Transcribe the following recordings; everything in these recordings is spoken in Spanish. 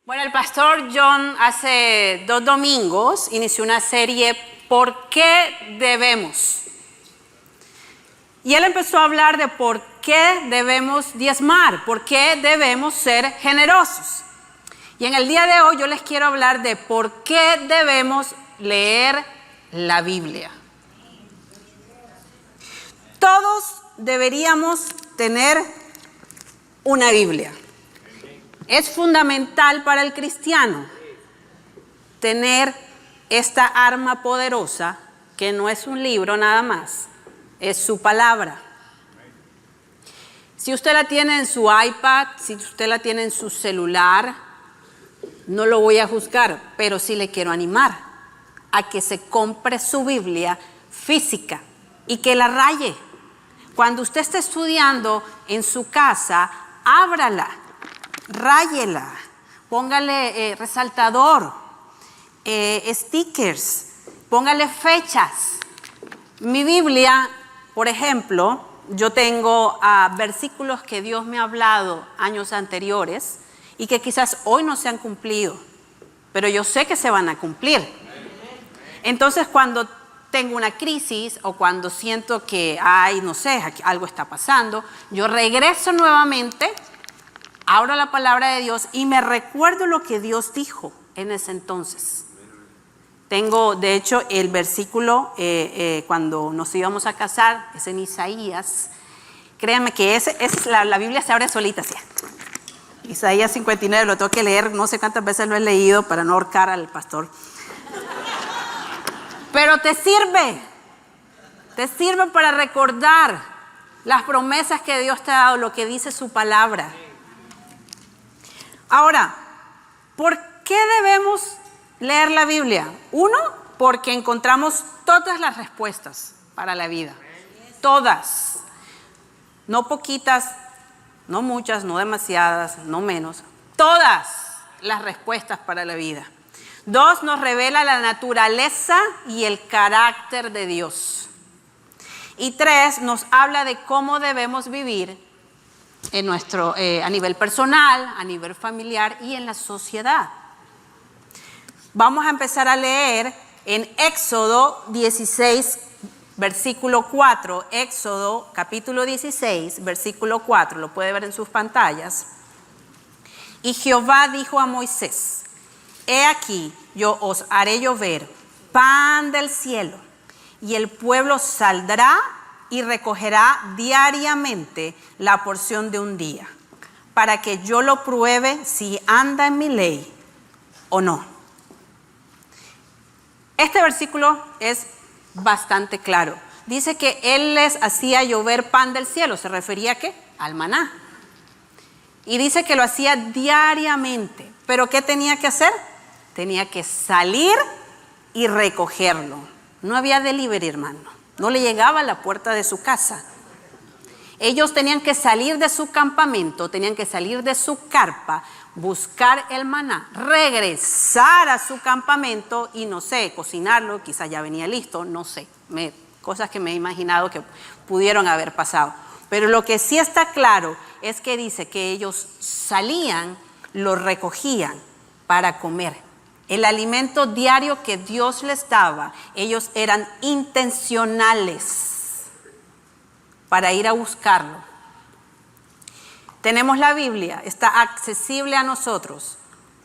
Bueno, el pastor John hace 2 domingos inició una serie ¿Por qué debemos? Y él empezó a hablar de por qué debemos diezmar, por qué debemos ser generosos. Y en el día de hoy yo les quiero hablar de por qué debemos leer la Biblia. Todos deberíamos tener una Biblia. Es fundamental para el cristiano tener esta arma poderosa que no es un libro nada más, es su palabra. Si usted la tiene en su iPad, si usted la tiene en su celular, no lo voy a juzgar, pero sí le quiero animar a que se compre su Biblia física y que la raye. Cuando usted esté estudiando en su casa, ábrala. Ráyela, póngale resaltador, stickers, póngale fechas. Mi Biblia, por ejemplo, yo tengo versículos que Dios me ha hablado años anteriores y que quizás hoy no se han cumplido, pero yo sé que se van a cumplir. Entonces, cuando tengo una crisis o cuando siento que, no sé, algo está pasando, yo regreso nuevamente, abro la palabra de Dios y me recuerdo lo que Dios dijo en ese entonces. Tengo, de hecho, el versículo cuando nos íbamos a casar, es en Isaías. Créanme que la Biblia se abre solita, ¿sí? Isaías 59, lo tengo que leer, no sé cuántas veces lo he leído para no ahorcar al pastor. Pero te sirve para recordar las promesas que Dios te ha dado, lo que dice su palabra. Ahora, ¿por qué debemos leer la Biblia? Uno, porque encontramos todas las respuestas para la vida. Todas. No poquitas, no muchas, no demasiadas, no menos. Todas las respuestas para la vida. 2, nos revela la naturaleza y el carácter de Dios. Y 3, nos habla de cómo debemos vivir en a nivel personal, a nivel familiar y en la sociedad. Vamos a empezar a leer en Éxodo 16, versículo 4. Éxodo capítulo 16, versículo 4. Lo puede ver en sus pantallas. Y Jehová dijo a Moisés: He aquí, yo os haré llover pan del cielo, y el pueblo saldrá y recogerá diariamente la porción de un día, para que yo lo pruebe si anda en mi ley o no. Este versículo es bastante claro. Dice que él les hacía llover pan del cielo. ¿Se refería a qué? Al maná. Y dice que lo hacía diariamente. ¿Pero qué tenía que hacer? Tenía que salir y recogerlo. No había delivery, hermano. No le llegaba a la puerta de su casa. Ellos tenían que salir de su campamento, tenían que salir de su carpa, buscar el maná, regresar a su campamento y no sé, cocinarlo, quizás ya venía listo, no sé, cosas que me he imaginado que pudieron haber pasado. Pero lo que sí está claro es que dice que ellos salían, lo recogían para comer. El alimento diario que Dios les daba, ellos eran intencionales para ir a buscarlo. Tenemos la Biblia, está accesible a nosotros,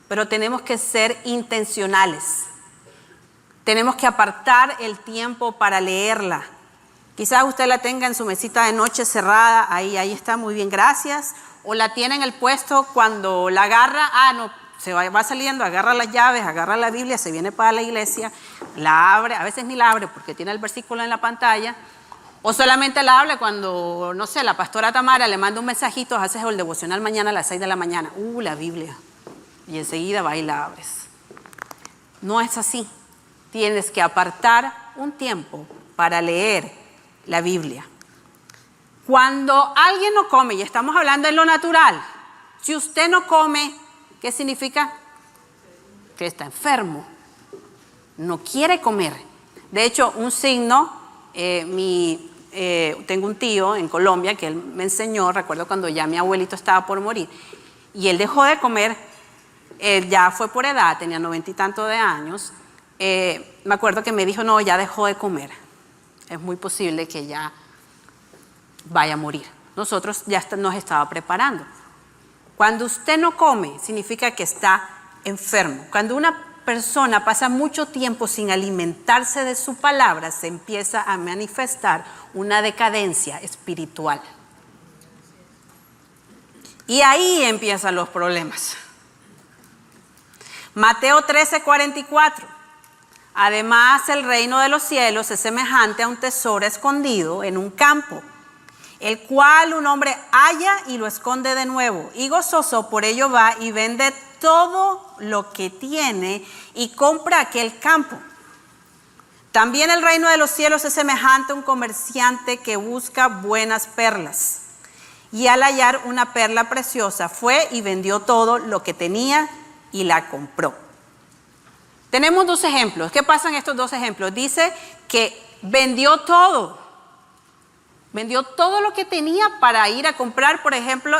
pero tenemos que ser intencionales. Tenemos que apartar el tiempo para leerla. Quizás usted la tenga en su mesita de noche cerrada, ahí está, muy bien, gracias. O la tiene en el puesto cuando la agarra, se va saliendo, agarra las llaves, agarra la Biblia, se viene para la iglesia, la abre, a veces ni la abre porque tiene el versículo en la pantalla, o solamente la abre cuando, no sé, la pastora Tamara le manda un mensajito: haces el devocional mañana a las 6 de la mañana, la Biblia, y enseguida va y la abres. No es así, tienes que apartar un tiempo para leer la Biblia. Cuando alguien no come, y estamos hablando en lo natural, si usted no come, ¿qué significa? Que está enfermo, no quiere comer. De hecho, un signo, tengo un tío en Colombia que él me enseñó, recuerdo cuando ya mi abuelito estaba por morir, y él dejó de comer ya fue por edad, tenía 90 y tanto de años. Me acuerdo que me dijo, no, ya dejó de comer. Es muy posible que ya vaya a morir. Nosotros ya nos estaba preparando. Cuando usted no come, significa que está enfermo. Cuando una persona pasa mucho tiempo sin alimentarse de su palabra, se empieza a manifestar una decadencia espiritual. Y ahí empiezan los problemas. Mateo 13:44. Además, el reino de los cielos es semejante a un tesoro escondido en un campo, el cual un hombre halla y lo esconde de nuevo, y gozoso por ello va y vende todo lo que tiene y compra aquel campo. También el reino de los cielos es semejante a un comerciante que busca buenas perlas, y al hallar una perla preciosa fue y vendió todo lo que tenía y la compró. Tenemos dos ejemplos. ¿Qué pasa en estos dos ejemplos? Dice que vendió todo. Vendió todo lo que tenía para ir a comprar, por ejemplo,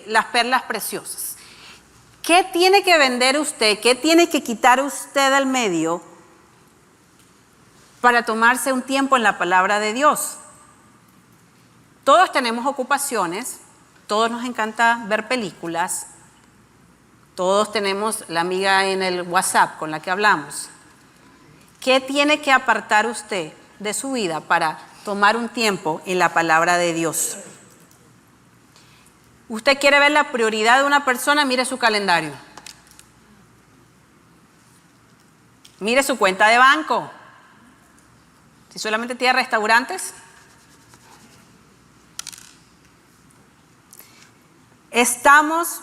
las perlas preciosas. ¿Qué tiene que vender usted? ¿Qué tiene que quitar usted del medio para tomarse un tiempo en la palabra de Dios? Todos tenemos ocupaciones, todos nos encanta ver películas, todos tenemos la amiga en el WhatsApp con la que hablamos. ¿Qué tiene que apartar usted de su vida para tomar un tiempo en la palabra de Dios? ¿Usted quiere ver la prioridad de una persona? Mire su calendario. Mire su cuenta de banco. Si solamente tiene restaurantes. Estamos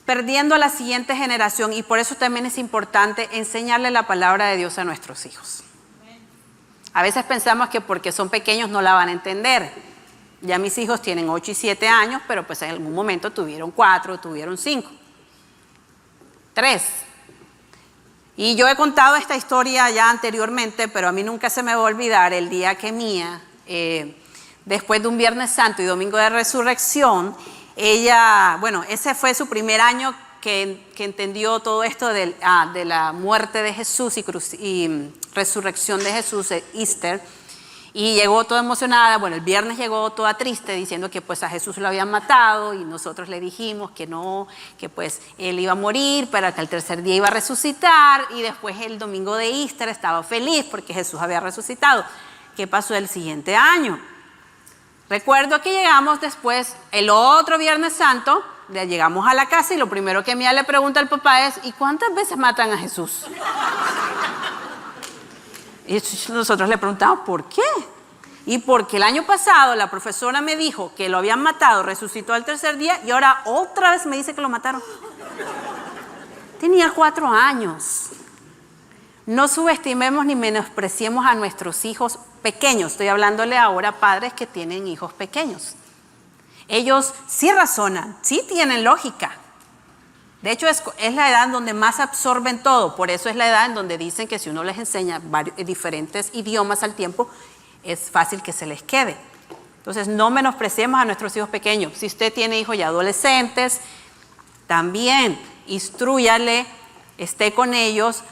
perdiendo a la siguiente generación y por eso también es importante enseñarle la palabra de Dios a nuestros hijos. A veces pensamos que porque son pequeños no la van a entender. Ya mis hijos tienen 8 y 7 años, pero pues en algún momento tuvieron 4, tuvieron 5, 3. Y yo he contado esta historia ya anteriormente, pero a mí nunca se me va a olvidar el día que Mía, después de un Viernes Santo y Domingo de Resurrección, ella, bueno, ese fue su primer año que entendió todo esto de la muerte de Jesús y resurrección de Jesús, Easter, y llegó toda emocionada. Bueno, el viernes llegó toda triste diciendo que pues a Jesús lo habían matado y nosotros le dijimos que no, que pues él iba a morir, pero que al tercer día iba a resucitar, y después el domingo de Easter estaba feliz porque Jesús había resucitado. ¿Qué pasó el siguiente año? Recuerdo que llegamos después, el otro Viernes Santo, llegamos a la casa y lo primero que Mía le pregunta al papá es: ¿y cuántas veces matan a Jesús? Y nosotros le preguntamos, ¿por qué? Y porque el año pasado la profesora me dijo que lo habían matado, resucitó al tercer día y ahora otra vez me dice que lo mataron. Tenía 4 años. No subestimemos ni menospreciemos a nuestros hijos pequeños. Estoy hablándole ahora a padres que tienen hijos pequeños. Ellos sí razonan, sí tienen lógica. De hecho, es la edad en donde más absorben todo. Por eso es la edad en donde dicen que si uno les enseña diferentes idiomas al tiempo, es fácil que se les quede. Entonces, no menospreciemos a nuestros hijos pequeños. Si usted tiene hijos ya adolescentes, también instrúyale, esté con ellos,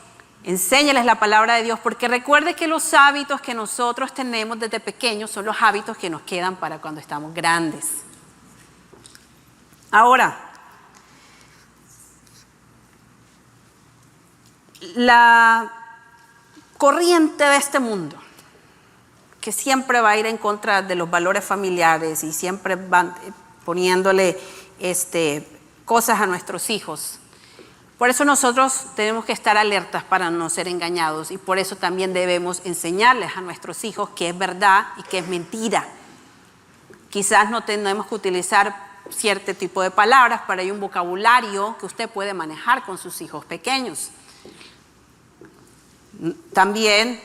enséñales la palabra de Dios, porque recuerde que los hábitos que nosotros tenemos desde pequeños son los hábitos que nos quedan para cuando estamos grandes. Ahora, la corriente de este mundo, que siempre va a ir en contra de los valores familiares y siempre van poniéndole cosas a nuestros hijos. Por eso nosotros tenemos que estar alertas para no ser engañados, y por eso también debemos enseñarles a nuestros hijos qué es verdad y qué es mentira. Quizás no tenemos que utilizar cierto tipo de palabras, pero hay un vocabulario que usted puede manejar con sus hijos pequeños. También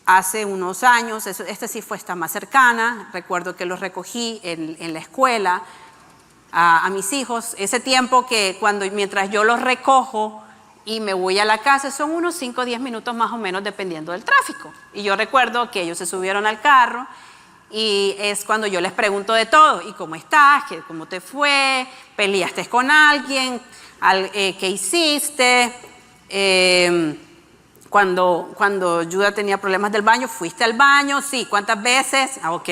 hace unos años, sí fue esta más cercana, recuerdo que los recogí en la escuela a mis hijos. Ese tiempo que mientras yo los recojo y me voy a la casa, son unos 5 o 10 minutos más o menos dependiendo del tráfico. Y yo recuerdo que ellos se subieron al carro y es cuando yo les pregunto de todo. ¿Y cómo estás? ¿Cómo te fue? ¿Peleaste con alguien? ¿Qué hiciste? Cuando Judah tenía problemas del baño, ¿fuiste al baño? Sí. ¿Cuántas veces? Ok.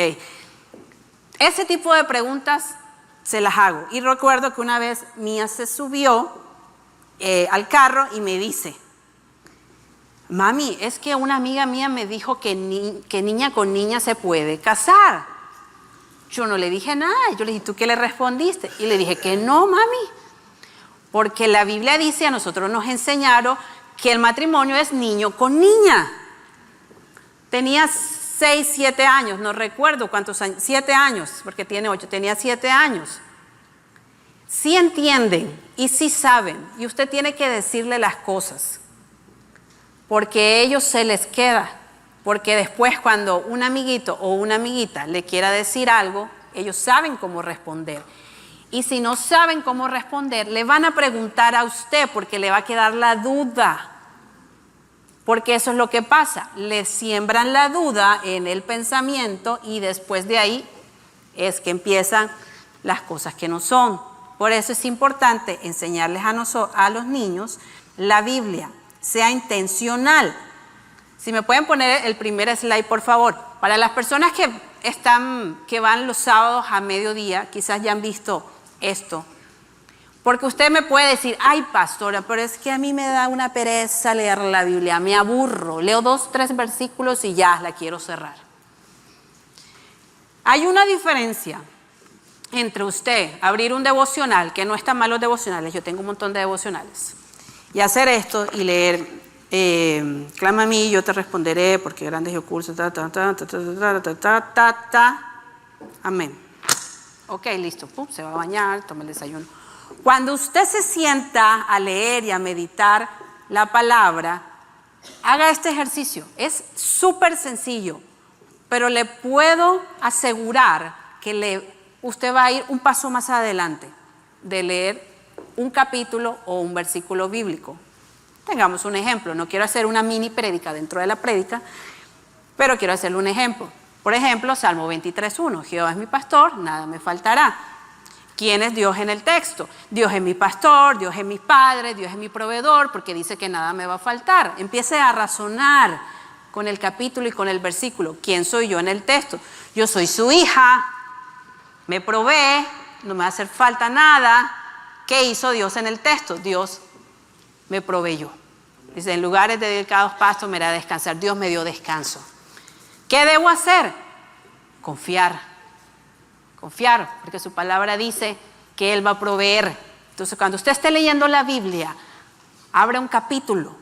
Ese tipo de preguntas se las hago. Y recuerdo que una vez Mía se subió al carro y me dice: mami, es que una amiga mía me dijo que niña con niña se puede casar. Yo no le dije nada. Yo le dije: ¿tú qué le respondiste? Y le dije que no, mami. Porque la Biblia dice, a nosotros nos enseñaron que el matrimonio es niño con niña. Tenía 6, 7 años, no recuerdo cuántos años, 7 años, porque tiene 8, tenía 7 años. Sí entienden y sí saben, y usted tiene que decirle las cosas, porque a ellos se les queda, porque después cuando un amiguito o una amiguita le quiera decir algo, ellos saben cómo responder. Y si no saben cómo responder, le van a preguntar a usted porque le va a quedar la duda. Porque eso es lo que pasa, le siembran la duda en el pensamiento y después de ahí es que empiezan las cosas que no son. Por eso es importante enseñarles a los niños la Biblia, sea intencional. Si me pueden poner el primer slide, por favor. Para las personas que van los sábados a mediodía, quizás ya han visto esto. Porque usted me puede decir: ay, pastora, pero es que a mí me da una pereza leer la Biblia, me aburro, leo 2, 3 versículos y ya la quiero cerrar. Hay una diferencia entre usted abrir un devocional, que no están mal los devocionales, yo tengo un montón de devocionales, y hacer esto y leer, clama a mí, yo te responderé, porque grandes y ocultos, amén. Ok, listo, pum, se va a bañar, toma el desayuno. Cuando usted se sienta a leer y a meditar la palabra, haga este ejercicio. Es súper sencillo, pero le puedo asegurar que usted va a ir un paso más adelante de leer un capítulo o un versículo bíblico. Tengamos un ejemplo. No quiero hacer una mini prédica dentro de la prédica, pero quiero hacerle un ejemplo. Por ejemplo, Salmo 23:1. Jehová es mi pastor, nada me faltará. ¿Quién es Dios en el texto? Dios es mi pastor, Dios es mi padre, Dios es mi proveedor, porque dice que nada me va a faltar. Empiece a razonar con el capítulo y con el versículo. ¿Quién soy yo en el texto? Yo soy su hija, me provee, no me va a hacer falta nada. ¿Qué hizo Dios en el texto? Dios me proveyó. Dice: en lugares de delicados pastos me hará descansar. Dios me dio descanso. ¿Qué debo hacer? Confiar. Confiar, porque su palabra dice que Él va a proveer. Entonces, cuando usted esté leyendo la Biblia, abra un capítulo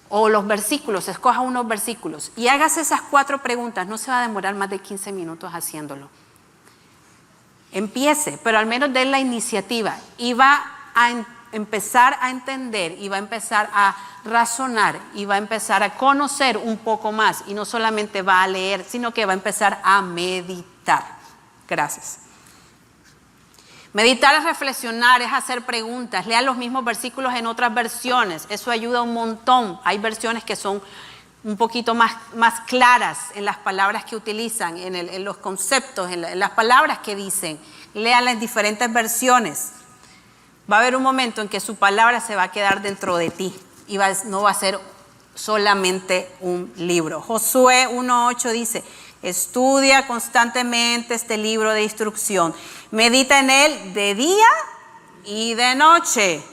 o los versículos, escoja unos versículos y hágase esas 4 preguntas. No se va a demorar más de 15 minutos haciéndolo. Empiece, pero al menos dé la iniciativa y va a empezar a entender y va a empezar a razonar y va a empezar a conocer un poco más, y no solamente va a leer, sino que va a empezar a meditar. Gracias. Meditar es reflexionar, es hacer preguntas. Lea los mismos versículos en otras versiones. Eso ayuda un montón. Hay versiones que son un poquito más claras en las palabras que utilizan, en los conceptos, en las palabras que dicen. Lea las diferentes versiones. Va a haber un momento en que su palabra se va a quedar dentro de ti y no va a ser solamente un libro. Josué 1:8 dice: estudia constantemente este libro de instrucción. Medita en él de día y de noche,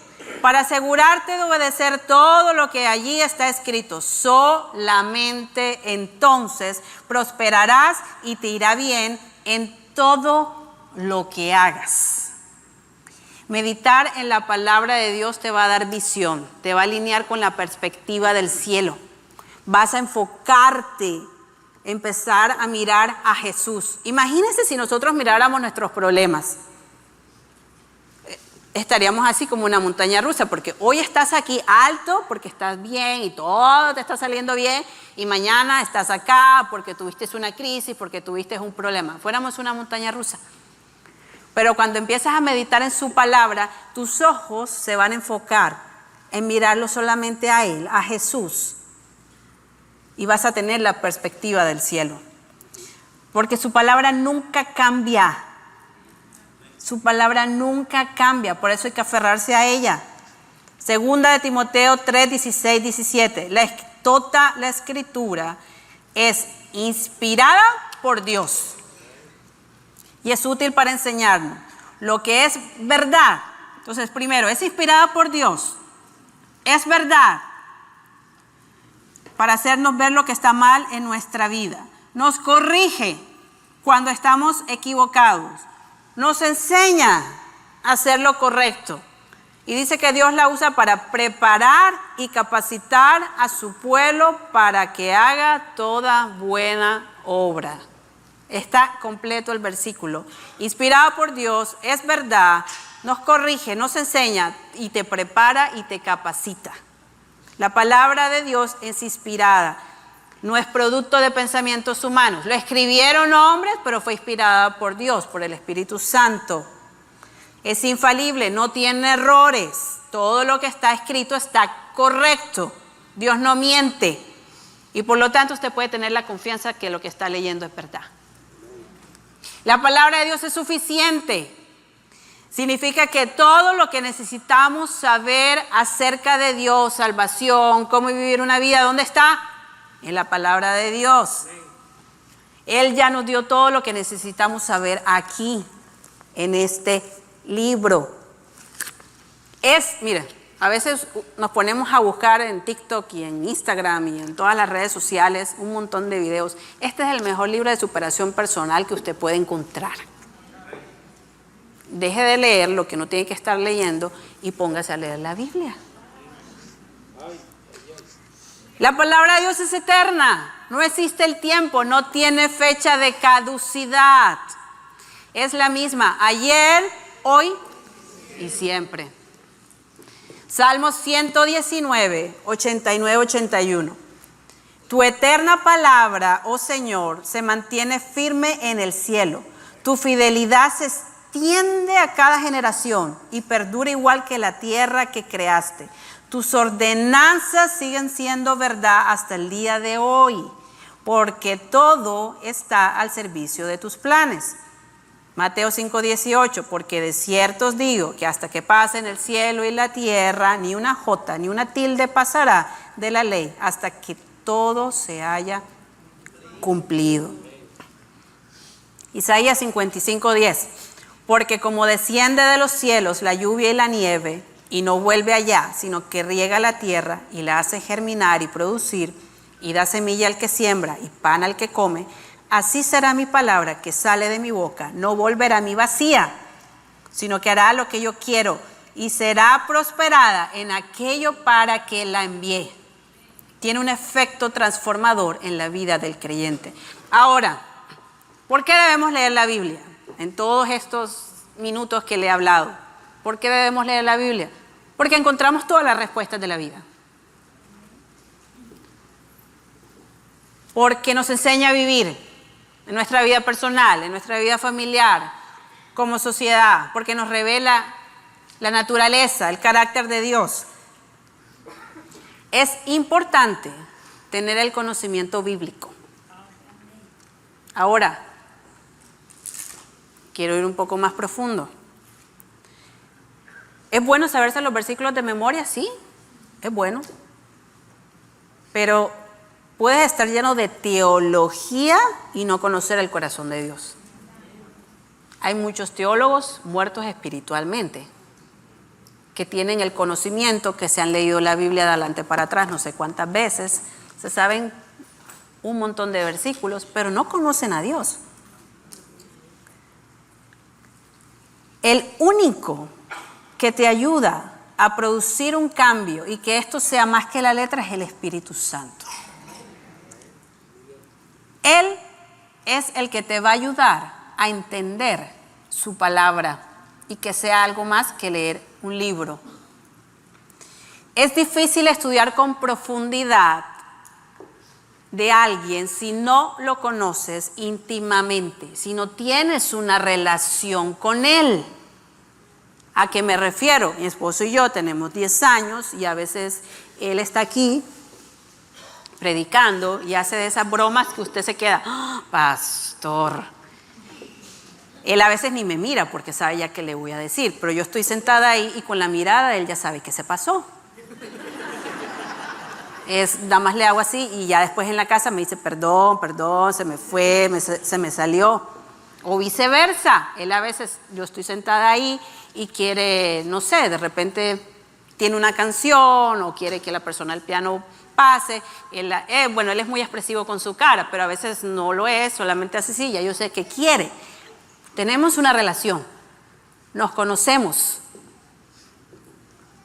para asegurarte de obedecer todo lo que allí está escrito. Solamente entonces prosperarás y te irá bien en todo lo que hagas. Meditar en la palabra de Dios te va a dar visión, te va a alinear con la perspectiva del cielo. Vas a enfocarte, empezar a mirar a Jesús. Imagínense si nosotros miráramos nuestros problemas. Estaríamos así como una montaña rusa, porque hoy estás aquí alto porque estás bien y todo te está saliendo bien, y mañana estás acá porque tuviste una crisis, porque tuviste un problema. Fuéramos una montaña rusa. Pero cuando empiezas a meditar en su palabra, tus ojos se van a enfocar en mirarlo solamente a Él, a Jesús, y vas a tener la perspectiva del cielo. Porque su palabra nunca cambia. Su palabra nunca cambia, por eso hay que aferrarse a ella. Segunda de Timoteo 3, 16, 17. Toda la escritura es inspirada por Dios y es útil para enseñarnos lo que es verdad. Entonces, primero, es inspirada por Dios, es verdad, para hacernos ver lo que está mal en nuestra vida. Nos corrige cuando estamos equivocados. Nos enseña a hacer lo correcto. Y dice que Dios la usa para preparar y capacitar a su pueblo para que haga toda buena obra. Está completo el versículo. Inspirado por Dios, es verdad, nos corrige, nos enseña y te prepara y te capacita. La palabra de Dios es inspirada. No es producto de pensamientos humanos. Lo escribieron hombres, pero fue inspirada por Dios, por el Espíritu Santo. Es infalible, no tiene errores. Todo lo que está escrito está correcto. Dios no miente. Y por lo tanto usted puede tener la confianza que lo que está leyendo es verdad. La palabra de Dios es suficiente. Significa que todo lo que necesitamos saber acerca de Dios, salvación, cómo vivir una vida, ¿dónde está? En la palabra de Dios. Él ya nos dio todo lo que necesitamos saber aquí, en este libro. Miren, a veces nos ponemos a buscar en TikTok y en Instagram y en todas las redes sociales un montón de videos. Este es el mejor libro de superación personal que usted puede encontrar. Deje de leer lo que no tiene que estar leyendo y póngase a leer la Biblia. La palabra de Dios es eterna, no existe el tiempo, no tiene fecha de caducidad. Es la misma ayer, hoy y siempre. Salmos 119, 89, 81. Tu eterna palabra, oh Señor, se mantiene firme en el cielo. Tu fidelidad se extiende a cada generación y perdura igual que la tierra que creaste. Tus ordenanzas siguen siendo verdad hasta el día de hoy, porque todo está al servicio de tus planes. Mateo 5:18, porque de cierto os digo que hasta que pasen el cielo y la tierra, ni una jota ni una tilde pasará de la ley hasta que todo se haya cumplido. Isaías 55:10, porque como desciende de los cielos la lluvia y la nieve, y no vuelve allá, sino que riega la tierra y la hace germinar y producir, y da semilla al que siembra y pan al que come, así será mi palabra que sale de mi boca. No volverá a mí vacía, sino que hará lo que yo quiero, y será prosperada en aquello para que la envié. Tiene un efecto transformador en la vida del creyente. Ahora, ¿por qué debemos leer la Biblia? En todos estos minutos que le he hablado, ¿por qué debemos leer la Biblia? Porque encontramos todas las respuestas de la vida. Porque nos enseña a vivir en nuestra vida personal, en nuestra vida familiar, como sociedad. Porque nos revela la naturaleza, el carácter de Dios. Es importante tener el conocimiento bíblico. Ahora, quiero ir un poco más profundo. ¿Es bueno saberse los versículos de memoria? Sí, es bueno. Pero puedes estar lleno de teología y no conocer el corazón de Dios. Hay muchos teólogos muertos espiritualmente que tienen el conocimiento, que se han leído la Biblia de adelante para atrás no sé cuántas veces, se saben un montón de versículos, pero no conocen a Dios. El único que te ayuda a producir un cambio y que esto sea más que la letra es el Espíritu Santo. Él es el que te va a ayudar a entender su palabra y que sea algo más que leer un libro. Es difícil estudiar con profundidad de alguien si no lo conoces íntimamente, si no tienes una relación con él. ¿A qué me refiero? Mi esposo y yo tenemos 10 años y a veces él está aquí predicando y hace de esas bromas que usted se queda, ¡ah, pastor! Él a veces ni me mira porque sabe ya qué le voy a decir, pero yo estoy sentada ahí y con la mirada él ya sabe qué se pasó. Nada más le hago así y ya después en la casa me dice, perdón, se me fue, se me salió. O viceversa, él a veces, yo estoy sentada ahí y quiere, no sé, de repente tiene una canción o quiere que la persona al piano pase. Él es muy expresivo con su cara, pero a veces no lo es, solamente hace así, ya yo sé que quiere. Tenemos una relación, nos conocemos.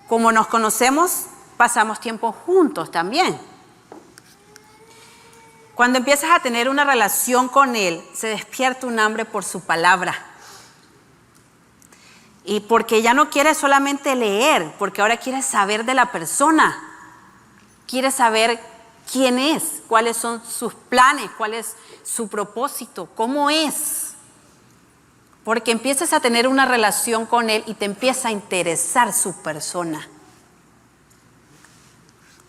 Como nos conocemos, pasamos tiempo juntos también. Cuando empiezas a tener una relación con Él, se despierta un hambre por su palabra. Y porque ya no quieres solamente leer, porque ahora quieres saber de la persona. Quieres saber quién es, cuáles son sus planes, cuál es su propósito, cómo es. Porque empiezas a tener una relación con Él y te empieza a interesar su persona.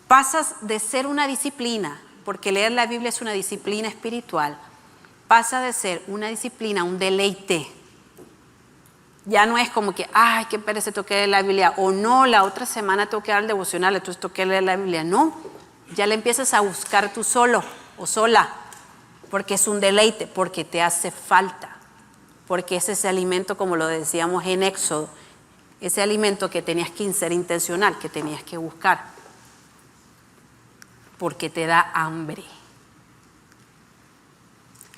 Pasas de ser una disciplina, porque leer la Biblia es una disciplina espiritual, pasa de ser una disciplina, un deleite. Ya no es como que, ay, qué pereza, tengo que leer la Biblia, o no, la otra semana tengo que dar el devocional, entonces tengo que leer la Biblia. No, ya le empiezas a buscar tú solo o sola, porque es un deleite, porque te hace falta, porque es ese alimento, como lo decíamos en Éxodo, ese alimento que tenías que ser intencional, que tenías que buscar. Porque te da hambre.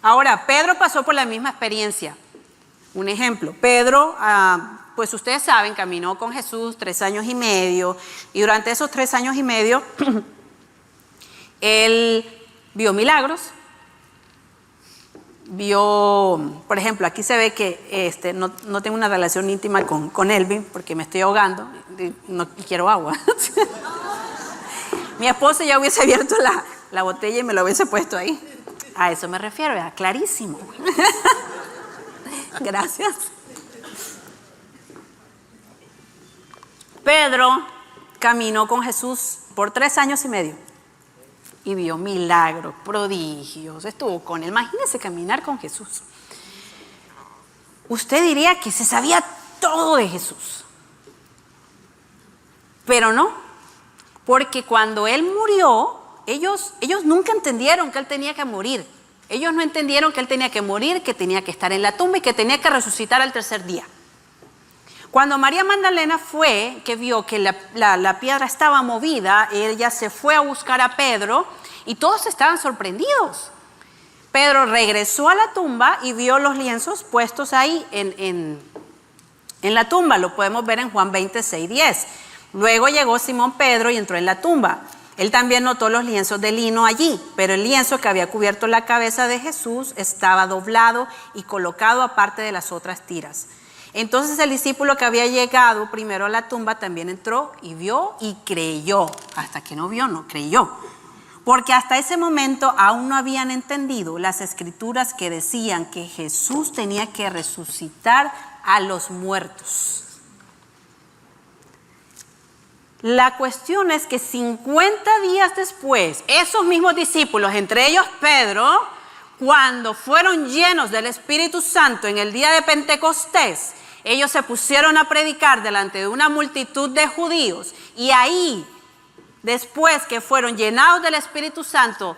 Ahora, Pedro pasó por la misma experiencia. Un ejemplo, Pedro, pues ustedes saben, caminó con Jesús 3 años y medio, y durante esos 3 años y medio, él vio milagros, por ejemplo, aquí se ve que no tengo una relación íntima con Elvin, porque me estoy ahogando y quiero agua. Mi esposa ya hubiese abierto la botella y me lo hubiese puesto ahí. A eso me refiero, ¿verdad? Clarísimo. Gracias. Pedro caminó con Jesús por 3 años y medio y vio milagros, prodigios, estuvo con él. Imagínese caminar con Jesús. Usted diría que se sabía todo de Jesús, pero no. Porque cuando Él murió, ellos nunca entendieron que Él tenía que morir. Ellos no entendieron que Él tenía que morir, que tenía que estar en la tumba y que tenía que resucitar al 3er día. Cuando María Magdalena fue, que vio que la piedra estaba movida, ella se fue a buscar a Pedro y todos estaban sorprendidos. Pedro regresó a la tumba y vio los lienzos puestos ahí en la tumba. Lo podemos ver en Juan 26:10. Luego llegó Simón Pedro y entró en la tumba. Él también notó los lienzos de lino allí, pero el lienzo que había cubierto la cabeza de Jesús estaba doblado y colocado aparte de las otras tiras. Entonces el discípulo que había llegado primero a la tumba también entró y vio y creyó. Hasta que no vio, no creyó. Porque hasta ese momento aún no habían entendido las escrituras que decían que Jesús tenía que resucitar a los muertos. La cuestión es que 50 días después, esos mismos discípulos, entre ellos Pedro, cuando fueron llenos del Espíritu Santo en el día de Pentecostés, ellos se pusieron a predicar delante de una multitud de judíos y ahí, después que fueron llenados del Espíritu Santo,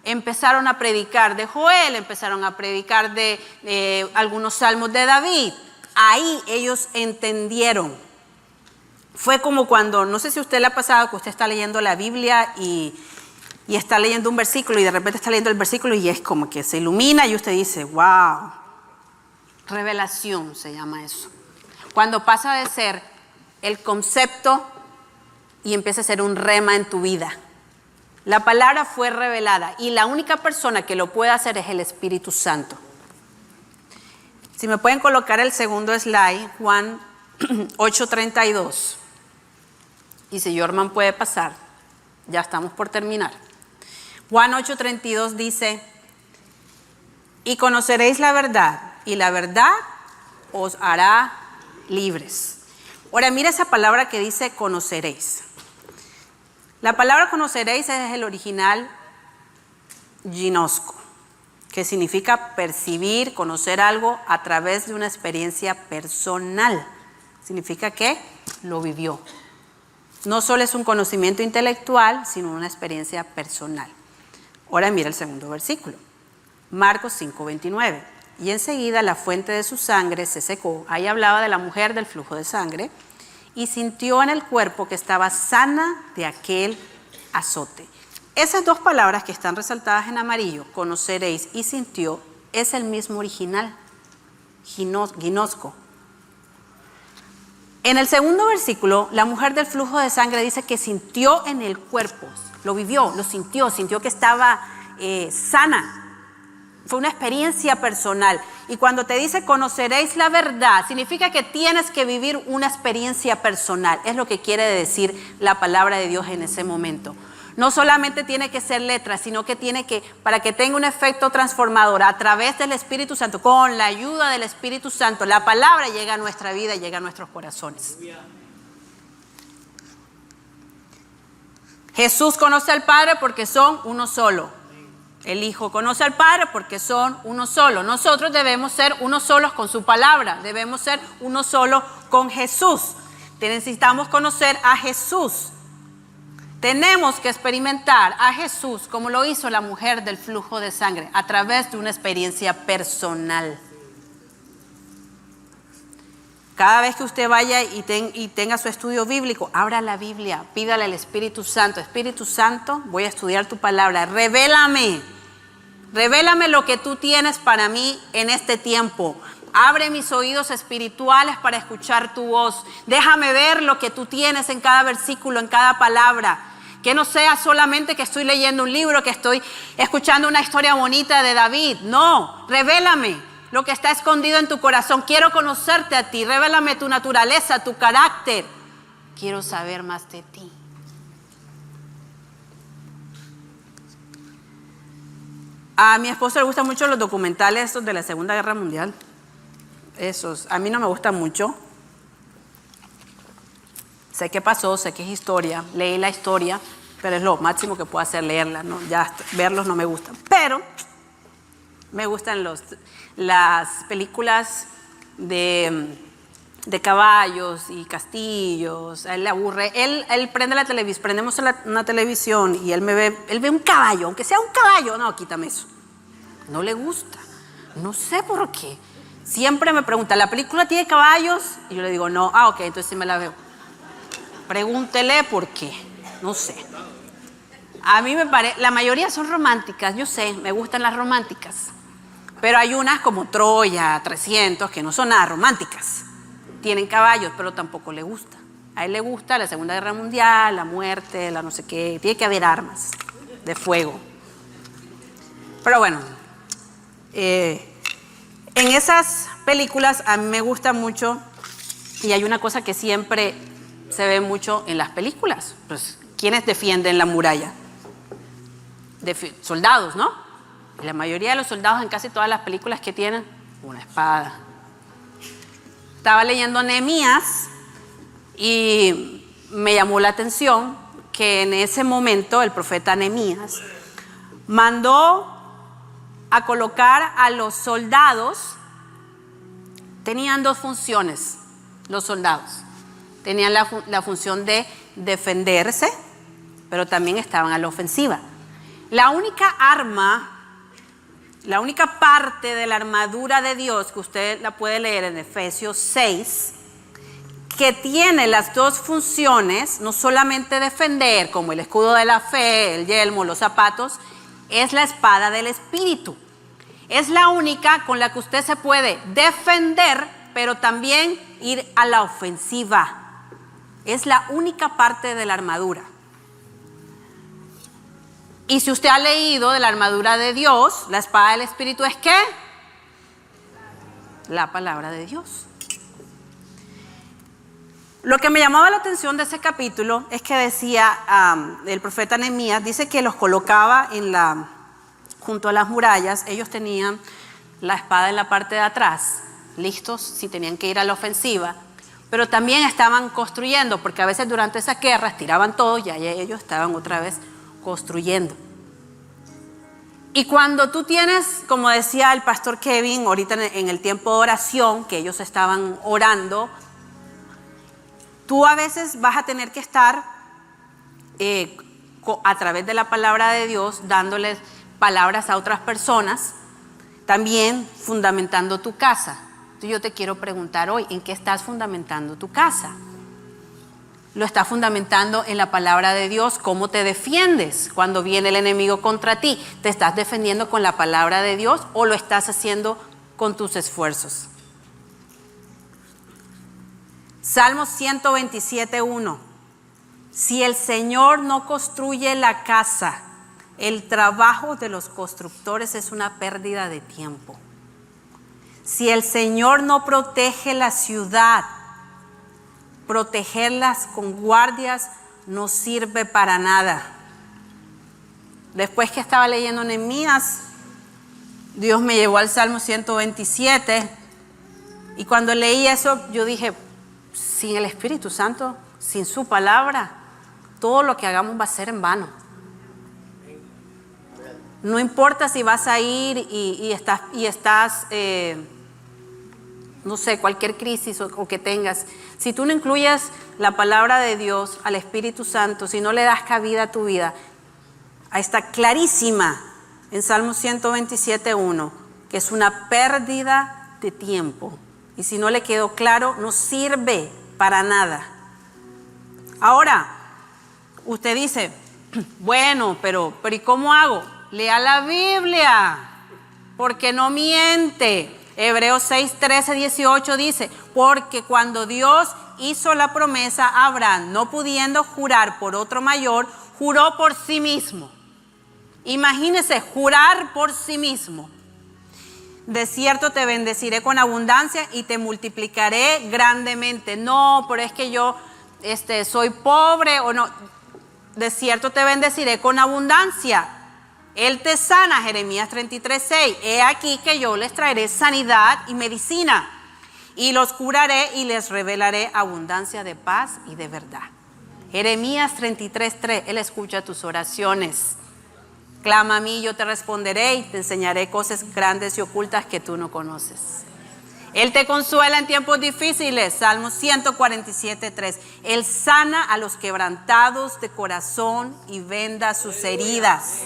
empezaron a predicar de Joel, empezaron a predicar de algunos salmos de David. Ahí ellos entendieron. Fue como cuando, no sé si a usted le ha pasado que usted está leyendo la Biblia y está leyendo un versículo y de repente está leyendo el versículo y es como que se ilumina y usted dice, wow, revelación se llama eso. Cuando pasa de ser el concepto y empieza a ser un rema en tu vida. La palabra fue revelada y la única persona que lo puede hacer es el Espíritu Santo. Si me pueden colocar el segundo slide, Juan 8:32. Y si Jorman puede pasar, ya estamos por terminar. Juan 8:32 dice, y conoceréis la verdad, y la verdad os hará libres. Ahora mira esa palabra que dice conoceréis. La palabra conoceréis es el original ginosco, que significa percibir, conocer algo a través de una experiencia personal. Significa que lo vivió. No solo es un conocimiento intelectual, sino una experiencia personal. Ahora mira el segundo versículo. Marcos 5:29. Y enseguida la fuente de su sangre se secó. Ahí hablaba de la mujer del flujo de sangre. Y sintió en el cuerpo que estaba sana de aquel azote. Esas dos palabras que están resaltadas en amarillo, conoceréis y sintió, es el mismo original, ginosco. En el segundo versículo, la mujer del flujo de sangre dice que sintió en el cuerpo, lo vivió, lo sintió que estaba sana. Fue una experiencia personal. Y cuando te dice conoceréis la verdad, significa que tienes que vivir una experiencia personal. Es lo que quiere decir la palabra de Dios en ese momento. No solamente tiene que ser letra, sino que tiene que, para que tenga un efecto transformador a través del Espíritu Santo, con la ayuda del Espíritu Santo, la palabra llega a nuestra vida, llega a nuestros corazones. Jesús conoce al Padre porque son uno solo. El Hijo conoce al Padre porque son uno solo. Nosotros debemos ser uno solos con su palabra, debemos ser uno solo con Jesús. Necesitamos conocer a Jesús. Tenemos que experimentar a Jesús como lo hizo la mujer del flujo de sangre, a través de una experiencia personal. Cada vez que usted vaya y tenga su estudio bíblico, abra la Biblia, pídale al Espíritu Santo. Espíritu Santo, voy a estudiar tu palabra. Revélame lo que tú tienes para mí en este tiempo. Abre mis oídos espirituales para escuchar tu voz. Déjame ver lo que tú tienes en cada versículo, en cada palabra. Que no sea solamente que estoy leyendo un libro, que estoy escuchando una historia bonita de David. No, revélame lo que está escondido en tu corazón. Quiero conocerte a ti. Revélame tu naturaleza, tu carácter. Quiero saber más de ti. A mi esposo le gustan mucho los documentales estos de la Segunda Guerra Mundial. Esos, a mí no me gustan mucho. Sé qué pasó, sé que es historia, leí la historia, pero es lo máximo que puedo hacer, leerla, ¿no? Ya verlos no me gustan. Pero me gustan las películas de caballos y castillos. A él le aburre. Él prende la televisión, prendemos una televisión y él ve un caballo, aunque sea un caballo. No, quítame eso. No le gusta. No sé por qué. Siempre me pregunta, ¿la película tiene caballos? Y yo le digo, no. Ah, ok, entonces sí me la veo. Pregúntele por qué. No sé. A mí me parece, la mayoría son románticas. Yo sé, me gustan las románticas. Pero hay unas como Troya, 300, que no son nada románticas. Tienen caballos, pero tampoco le gusta. A él le gusta la Segunda Guerra Mundial, la muerte, la no sé qué. Tiene que haber armas de fuego. Pero bueno, en esas películas a mí me gusta mucho, y hay una cosa que siempre se ve mucho en las películas. Pues, ¿quiénes defienden la muralla? Soldados, ¿no? Y la mayoría de los soldados en casi todas las películas que tienen una espada. Estaba leyendo Nehemías y me llamó la atención que en ese momento el profeta Nehemías mandó a colocar a los soldados. Tenían dos funciones los soldados. Tenían la función de defenderse, pero también estaban a la ofensiva. La única parte de la armadura de Dios, que usted la puede leer en Efesios 6, que tiene las dos funciones, no solamente defender, como el escudo de la fe, el yelmo, los zapatos, es la espada del Espíritu. Es la única con la que usted se puede defender, pero también ir a la ofensiva. Es la única parte de la armadura. Y si usted ha leído de la armadura de Dios, la espada del Espíritu es ¿qué? La palabra de Dios. Lo que me llamaba la atención de ese capítulo es que decía, el profeta Nehemías dice que los colocaba junto a las murallas. Ellos tenían la espada en la parte de atrás, listos si tenían que ir a la ofensiva. Pero también estaban construyendo, porque a veces durante esas guerras tiraban todo y ahí ellos estaban otra vez construyendo. Y cuando tú tienes, como decía el pastor Kevin, ahorita en el tiempo de oración, que ellos estaban orando, tú a veces vas a tener que estar a través de la palabra de Dios, dándoles palabras a otras personas, también fundamentando tu casa. Entonces yo te quiero preguntar hoy, ¿en qué estás fundamentando tu casa? ¿Lo estás fundamentando en la palabra de Dios? ¿Cómo te defiendes cuando viene el enemigo contra ti? ¿Te estás defendiendo con la palabra de Dios o lo estás haciendo con tus esfuerzos? Salmo 127:1. Si el Señor no construye la casa, el trabajo de los constructores es una pérdida de tiempo. Si el Señor no protege la ciudad, protegerlas con guardias no sirve para nada. Después que estaba leyendo Nehemías, Dios me llevó al Salmo 127 y cuando leí eso yo dije, sin el Espíritu Santo, sin su palabra, todo lo que hagamos va a ser en vano. No importa si vas a ir y estás no sé, cualquier crisis o que tengas, si tú no incluyes la palabra de Dios al Espíritu Santo, si no le das cabida a tu vida, ahí está clarísima en Salmo 127:1, que es una pérdida de tiempo. Y si no le quedó claro, no sirve para nada. Ahora, usted dice, bueno, pero ¿y cómo hago? Lea la Biblia, porque no miente. Hebreos 6:13-18 dice, porque cuando Dios hizo la promesa a Abraham, no pudiendo jurar por otro mayor, juró por sí mismo. Imagínese, jurar por sí mismo. De cierto te bendeciré con abundancia y te multiplicaré grandemente. No, pero es que yo soy pobre o no. De cierto te bendeciré con abundancia. Él te sana, Jeremías 33:6. He aquí que yo les traeré sanidad y medicina, y los curaré y les revelaré abundancia de paz y de verdad. Jeremías 33:3. Él escucha tus oraciones. Clama a mí, yo te responderé y te enseñaré cosas grandes y ocultas que tú no conoces. Él te consuela en tiempos difíciles, Salmo 147:3. Él sana a los quebrantados de corazón y venda sus heridas.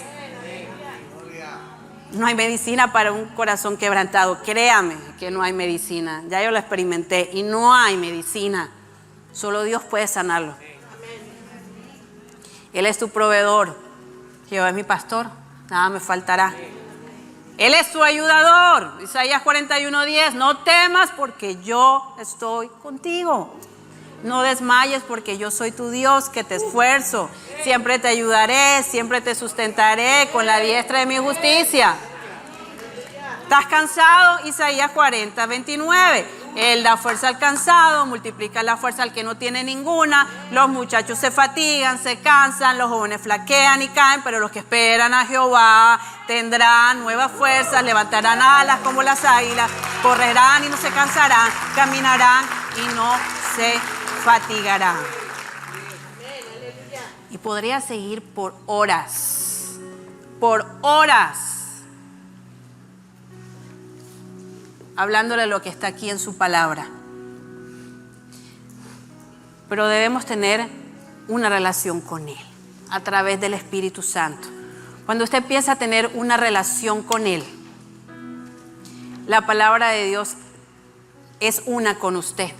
No hay medicina para un corazón quebrantado. Créame que no hay medicina. Ya yo lo experimenté y no hay medicina. Solo Dios puede sanarlo. Él es tu proveedor. Jehová es mi pastor, nada me faltará. Él es tu ayudador. Isaías 41:10. No temas porque yo estoy contigo. No desmayes porque yo soy tu Dios que te esfuerzo. Siempre te ayudaré, siempre te sustentaré con la diestra de mi justicia. ¿Estás cansado? Isaías 40:29. Él da fuerza al cansado, multiplica la fuerza al que no tiene ninguna. Los muchachos se fatigan, se cansan, los jóvenes flaquean y caen, pero los que esperan a Jehová tendrán nuevas fuerzas, levantarán alas como las águilas, correrán y no se cansarán, caminarán y no se fatigarán. Y podría seguir por horas, hablándole de lo que está aquí en su palabra. Pero debemos tener una relación con Él a través del Espíritu Santo. Cuando usted empieza a tener una relación con Él, la palabra de Dios es una con usted.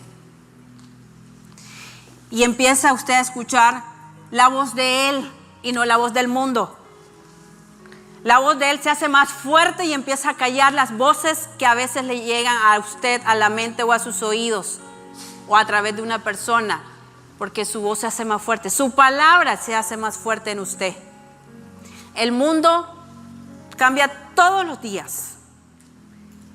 Y empieza usted a escuchar la voz de Él y no la voz del mundo. La voz de Él se hace más fuerte y empieza a callar las voces que a veces le llegan a usted, a la mente o a sus oídos, o a través de una persona, porque su voz se hace más fuerte. Su palabra se hace más fuerte en usted. El mundo cambia todos los días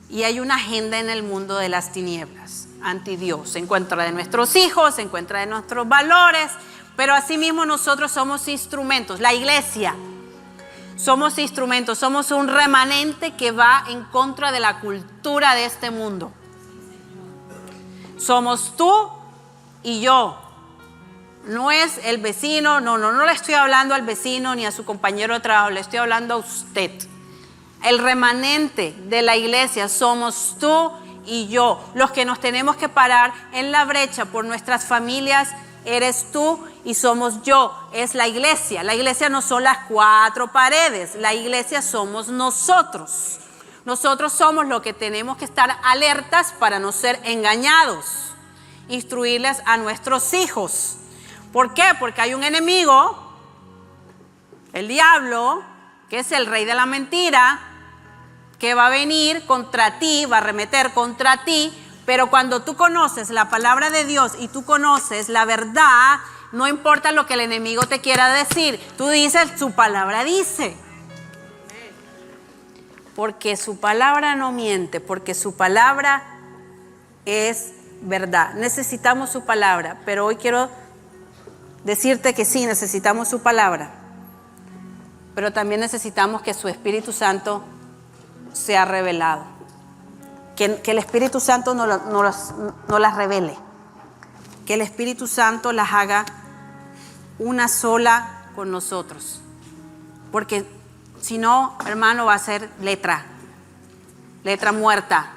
y hay una agenda en el mundo de las tinieblas, anti Dios, en contra de nuestros hijos, en contra de nuestros valores, pero asimismo nosotros somos instrumentos, la iglesia. Somos instrumentos, somos un remanente que va en contra de la cultura de este mundo. Somos tú y yo. No es el vecino, no le estoy hablando al vecino ni a su compañero de trabajo, le estoy hablando a usted. El remanente de la iglesia somos tú y yo. Los que nos tenemos que parar en la brecha por nuestras familias eres tú y somos yo. Es la iglesia. La iglesia no son las cuatro paredes. La iglesia somos nosotros. Nosotros somos los que tenemos que estar alertas para no ser engañados. Instruirles a nuestros hijos. ¿Por qué? Porque hay un enemigo, el diablo, que es el rey de la mentira, que va a venir contra ti, va a arremeter contra ti, pero cuando tú conoces la palabra de Dios y tú conoces la verdad, no importa lo que el enemigo te quiera decir, tú dices, su palabra dice. Porque su palabra no miente, porque su palabra es verdad. Necesitamos su palabra, pero hoy quiero decirte que sí, necesitamos su palabra, pero también necesitamos que su Espíritu Santo sea revelado. Que el Espíritu Santo no las revele. Que el Espíritu Santo las haga una sola con nosotros. Porque si no, hermano, va a ser letra muerta.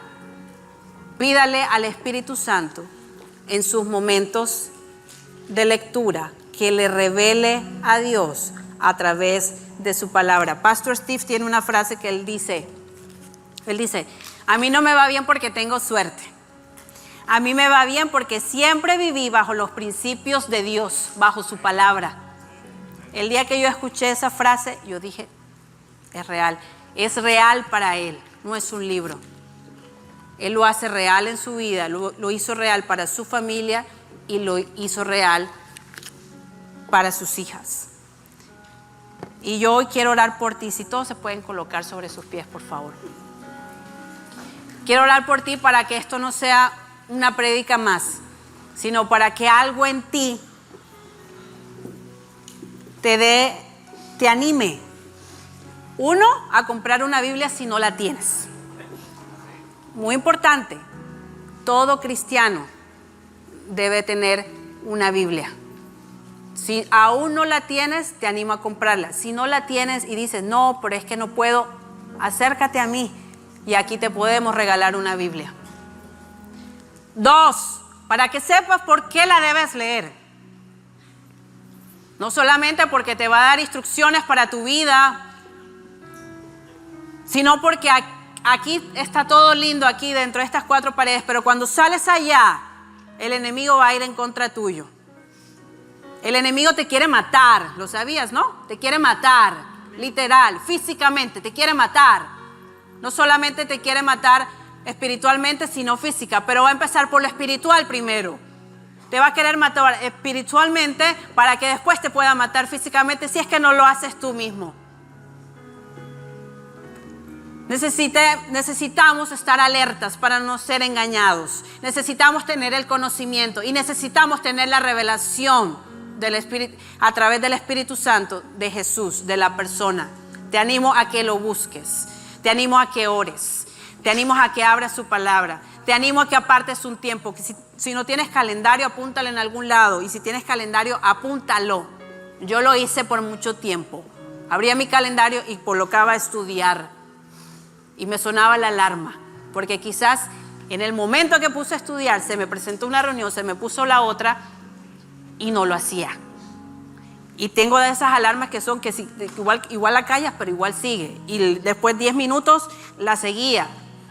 Pídale al Espíritu Santo en sus momentos de lectura que le revele a Dios a través de su palabra. Pastor Steve tiene una frase que él dice, a mí no me va bien porque tengo suerte. A mí me va bien porque siempre viví bajo los principios de Dios, bajo su palabra. El día que yo escuché esa frase, yo dije, es real para él, no es un libro. Él lo hace real en su vida, lo hizo real para su familia y lo hizo real para sus hijas. Y yo hoy quiero orar por ti, si todos se pueden colocar sobre sus pies, por favor. Quiero orar por ti para que esto no sea una prédica más, sino para que algo en ti te anime. Uno, a comprar una Biblia si no la tienes. Muy importante, todo cristiano debe tener una Biblia. Si aún no la tienes, te animo a comprarla. Si no la tienes y dices, no, pero es que no puedo, acércate a mí y aquí te podemos regalar una Biblia. 2, para que sepas por qué la debes leer. No solamente porque te va a dar instrucciones para tu vida, sino porque aquí está todo lindo, aquí dentro de estas 4 paredes, pero cuando sales allá, el enemigo va a ir en contra tuyo. El enemigo te quiere matar, ¿lo sabías, no? Te quiere matar, literal, físicamente, te quiere matar. No solamente te quiere matar espiritualmente, sino física, pero va a empezar por lo espiritual primero. Te va a querer matar espiritualmente para que después te pueda matar físicamente si es que no lo haces tú mismo. Necesitamos estar alertas para no ser engañados. Necesitamos tener el conocimiento y necesitamos tener la revelación del Espíritu, a través del Espíritu Santo de Jesús, de la persona. Te animo a que lo busques. Te animo a que ores. Te animo a que abras su palabra. Te animo a que apartes un tiempo. Que si no tienes calendario, apúntalo en algún lado. Y si tienes calendario, apúntalo. Yo lo hice por mucho tiempo. Abría mi calendario y colocaba a estudiar. Y me sonaba la alarma. Porque quizás en el momento que puse a estudiar, se me presentó una reunión, se me puso la otra y no lo hacía. Y tengo de esas alarmas que son que igual la callas, pero igual sigue. Y después 10 minutos la seguía,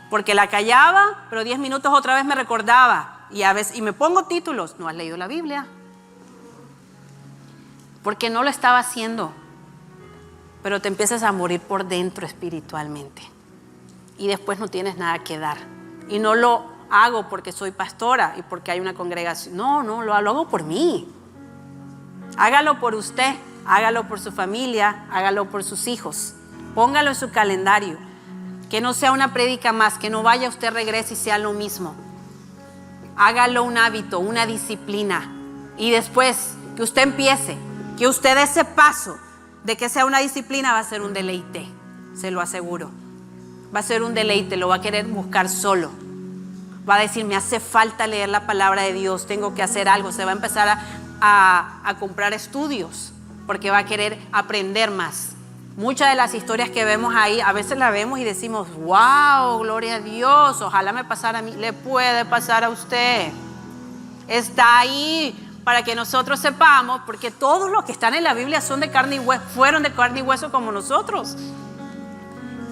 porque la callaba, pero 10 minutos otra vez me recordaba. Y me pongo títulos. ¿No has leído la Biblia? Porque no lo estaba haciendo. Pero te empiezas a morir por dentro espiritualmente. Y después no tienes nada que dar. Y no lo hago porque soy pastora y porque hay una congregación. No, lo hago por mí. Hágalo por usted, hágalo por su familia, hágalo por sus hijos. Póngalo en su calendario. Que no sea una prédica más, que no vaya usted, regrese y sea lo mismo. Hágalo un hábito, una disciplina. Y después que usted empiece, que usted dé ese paso de que sea una disciplina, va a ser un deleite, se lo aseguro. Va a ser un deleite, lo va a querer buscar solo. Va a decir, me hace falta leer la palabra de Dios, tengo que hacer algo. Se va a empezar a comprar estudios porque va a querer aprender más. Muchas de las historias que vemos ahí, a veces las vemos y decimos, wow, gloria a Dios, ojalá me pasara a mí. Le puede pasar a usted. Está ahí para que nosotros sepamos, porque todos los que están en la Biblia son de carne y hueso, fueron de carne y hueso como nosotros.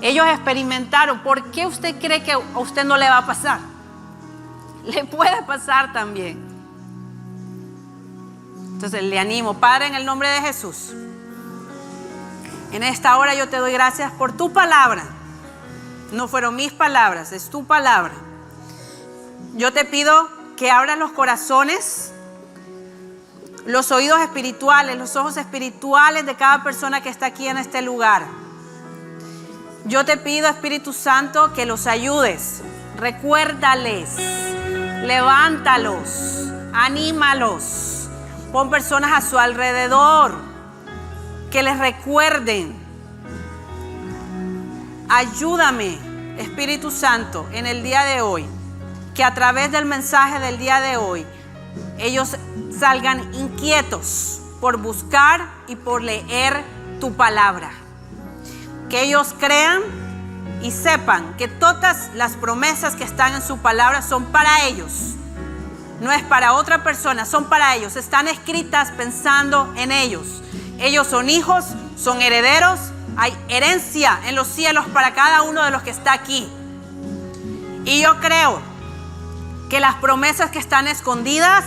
Ellos experimentaron. ¿Por qué usted cree que a usted no le va a pasar? Le puede pasar también. Entonces le animo, Padre, en el nombre de Jesús. En esta hora yo te doy gracias por tu palabra. No fueron mis palabras, es tu palabra. Yo te pido que abras los corazones, los oídos espirituales, los ojos espirituales de cada persona que está aquí en este lugar. Yo te pido, Espíritu Santo, que los ayudes. Recuérdales, levántalos, anímalos. Pon personas a su alrededor que les recuerden. Ayúdame, Espíritu Santo, en el día de hoy, que a través del mensaje del día de hoy, ellos salgan inquietos por buscar y por leer tu palabra. Que ellos crean y sepan que todas las promesas que están en su palabra son para ellos. No es para otra persona, son para ellos. Están escritas pensando en ellos. Ellos son hijos, son herederos. Hay herencia en los cielos para cada uno de los que está aquí. Y yo creo que las promesas que están escondidas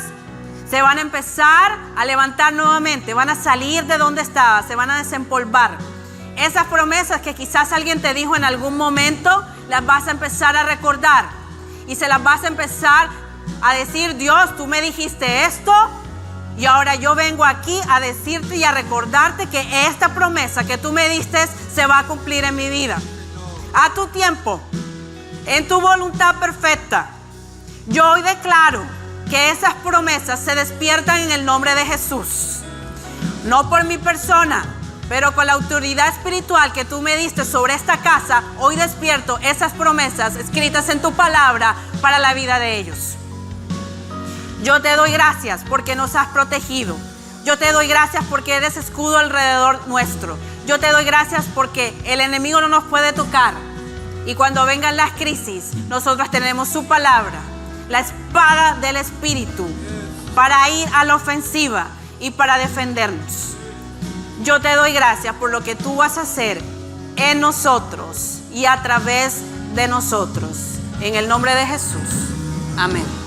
se van a empezar a levantar nuevamente. Van a salir de donde estaba, se van a desempolvar. Esas promesas que quizás alguien te dijo en algún momento, las vas a empezar a recordar. Y se las vas a empezar a decir, Dios, tú me dijiste esto. Y ahora yo vengo aquí a decirte y a recordarte que esta promesa que tú me diste se va a cumplir en mi vida. A tu tiempo, en tu voluntad perfecta. Yo hoy declaro que esas promesas se despiertan en el nombre de Jesús. No por mi persona, pero con la autoridad espiritual que tú me diste sobre esta casa, hoy despierto esas promesas escritas en tu palabra para la vida de ellos. Yo te doy gracias porque nos has protegido. Yo te doy gracias porque eres escudo alrededor nuestro. Yo te doy gracias porque el enemigo no nos puede tocar. Y cuando vengan las crisis, nosotros tenemos su palabra, la espada del Espíritu, para ir a la ofensiva y para defendernos. Yo te doy gracias por lo que tú vas a hacer en nosotros y a través de nosotros. En el nombre de Jesús. Amén.